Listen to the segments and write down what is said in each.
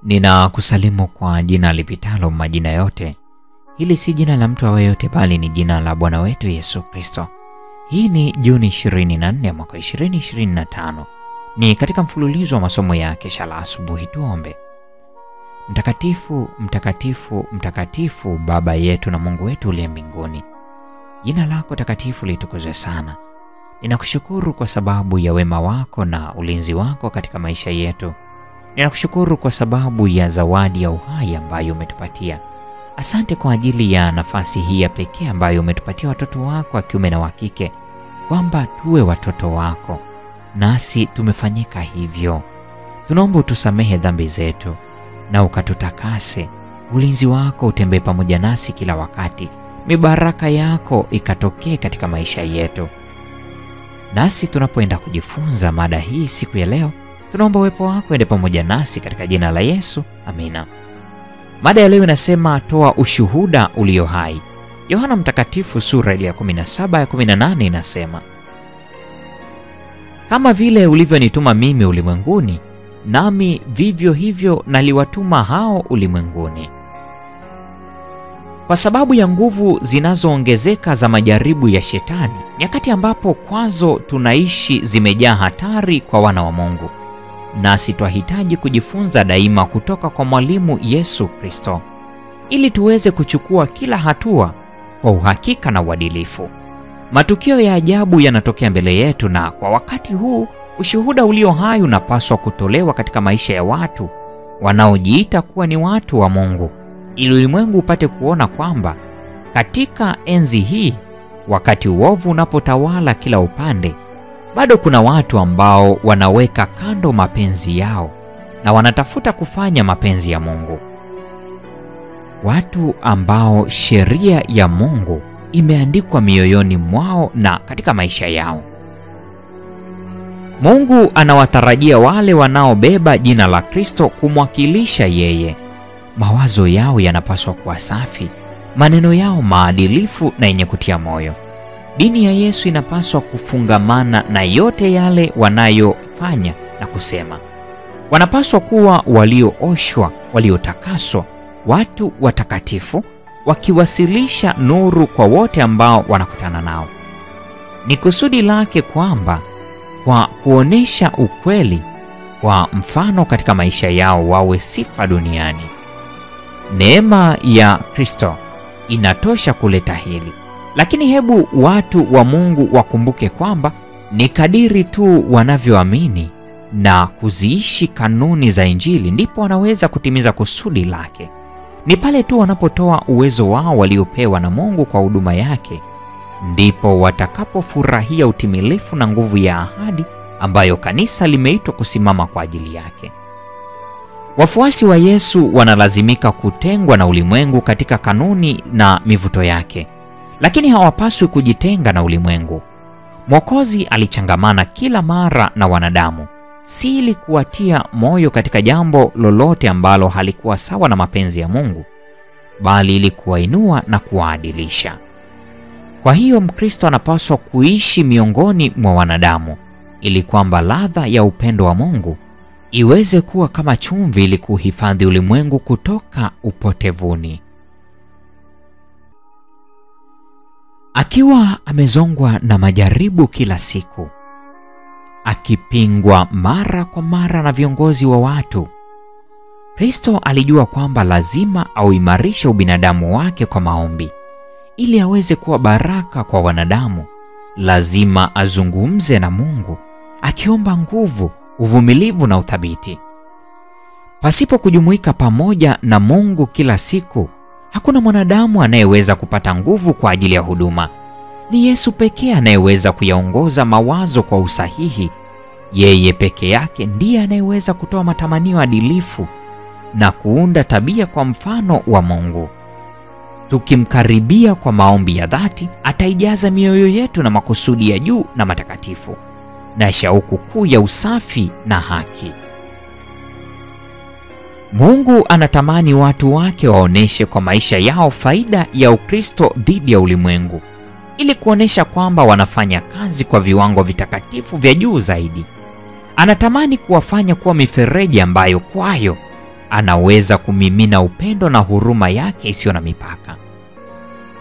Ninakusalimu kwa jina lipitalo majina yote. Hili si jina la mtu awaye yote, bali ni jina la Bwana wetu Yesu Kristo. Hii ni Juni 24 mwaka 2025. Ni katika mfululizo wa masomo ya kesha la asubuhi. Tuombe. Mtakatifu, mtakatifu, mtakatifu, Baba yetu na Mungu wetu uliye mbinguni. Jina lako takatifu litukuzwe sana. Ninakushukuru kwa sababu ya wema wako na ulinzi wako katika maisha yetu. Ninakushukuru kwa sababu ya zawadi ya uhai ambayo umetupatia. Asante kwa ajili ya nafasi hii ya pekee ambayo umetupatia watoto wako wa kiume na wa kike, kwamba tuwe watoto wako, nasi tumefanyika hivyo. Tunaomba utusamehe dhambi zetu na ukatutakase. Ulinzi wako utembee pamoja nasi kila wakati. Mibaraka yako ikatokee katika maisha yetu. Nasi tunapoenda kujifunza mada hii siku ya leo, tunaomba uwepo wako ende pamoja nasi katika jina la Yesu. Amina. Mada ya leo inasema toa ushuhuda ulio hai. Yohana Mtakatifu sura ya 17 ya 18 inasema, kama vile ulivyonituma mimi ulimwenguni, nami vivyo hivyo naliwatuma hao ulimwenguni. Kwa sababu ya nguvu zinazoongezeka za majaribu ya Shetani, nyakati ambapo kwazo tunaishi zimejaa hatari kwa wana wa Mungu. Nasi twahitaji kujifunza daima kutoka kwa mwalimu Yesu Kristo, ili tuweze kuchukua kila hatua kwa uhakika na uadilifu. Matukio ya ajabu yanatokea mbele yetu, na kwa wakati huu ushuhuda ulio hai unapaswa kutolewa katika maisha ya watu wanaojiita kuwa ni watu wa Mungu, ili ulimwengu upate kuona kwamba katika enzi hii, wakati uovu unapotawala kila upande, bado kuna watu ambao wanaweka kando mapenzi yao na wanatafuta kufanya mapenzi ya Mungu. Watu ambao sheria ya Mungu imeandikwa mioyoni mwao na katika maisha yao. Mungu anawatarajia wale wanaobeba jina la Kristo kumwakilisha yeye. Mawazo yao yanapaswa kuwa safi, maneno yao maadilifu na yenye kutia moyo. Dini ya Yesu inapaswa kufungamana na yote yale wanayofanya na kusema. Wanapaswa kuwa waliooshwa, waliotakaswa, watu watakatifu, wakiwasilisha nuru kwa wote ambao wanakutana nao. Ni kusudi lake kwamba kwa kuonesha ukweli kwa mfano katika maisha yao wawe sifa duniani. Neema ya Kristo inatosha kuleta hili. Lakini hebu watu wa Mungu wakumbuke kwamba ni kadiri tu wanavyoamini na kuziishi kanuni za Injili ndipo wanaweza kutimiza kusudi lake. Ni pale tu wanapotoa uwezo wao waliopewa na Mungu kwa huduma yake, ndipo watakapofurahia utimilifu na nguvu ya ahadi ambayo kanisa limeitwa kusimama kwa ajili yake. Wafuasi wa Yesu wanalazimika kutengwa na ulimwengu katika kanuni na mivuto yake, lakini hawapaswi kujitenga na ulimwengu. Mwokozi alichangamana kila mara na wanadamu, si ili kuwatia moyo katika jambo lolote ambalo halikuwa sawa na mapenzi ya Mungu, bali ili kuwainua na kuwaadilisha. Kwa hiyo Mkristo anapaswa kuishi miongoni mwa wanadamu, ili kwamba ladha ya upendo wa Mungu iweze kuwa kama chumvi ili kuhifadhi ulimwengu kutoka upotevuni. Akiwa amezongwa na majaribu kila siku, akipingwa mara kwa mara na viongozi wa watu, Kristo alijua kwamba lazima auimarishe ubinadamu wake kwa maombi. Ili aweze kuwa baraka kwa wanadamu, lazima azungumze na Mungu, akiomba nguvu, uvumilivu na uthabiti. Pasipo kujumuika pamoja na Mungu kila siku, hakuna mwanadamu anayeweza kupata nguvu kwa ajili ya huduma. Ni Yesu pekee anayeweza kuyaongoza mawazo kwa usahihi. Yeye peke yake ndiye anayeweza kutoa matamanio adilifu na kuunda tabia kwa mfano wa Mungu. Tukimkaribia kwa maombi ya dhati, ataijaza mioyo yetu na makusudi ya juu na matakatifu na shauku kuu ya usafi na haki. Mungu anatamani watu wake waoneshe kwa maisha yao faida ya Ukristo dhidi ya ulimwengu, ili kuonesha kwamba wanafanya kazi kwa viwango vitakatifu vya juu zaidi. Anatamani kuwafanya kuwa mifereji ambayo kwayo anaweza kumimina upendo na huruma yake isiyo na mipaka.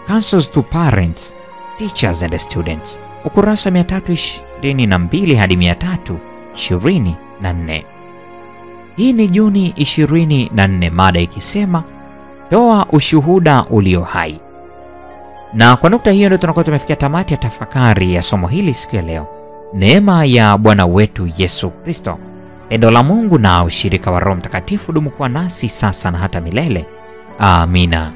Counsels to Parents, Teachers and Students, ukurasa 322 hadi 324. Hii ni Juni 24, mada ikisema toa ushuhuda ulio hai. Na kwa nukta hiyo ndio tunakuwa tumefikia tamati ya tafakari ya somo hili siku ya leo. Neema ya Bwana wetu Yesu Kristo, pendo la Mungu na ushirika wa Roho Mtakatifu dumu kuwa nasi sasa na hata milele. Amina.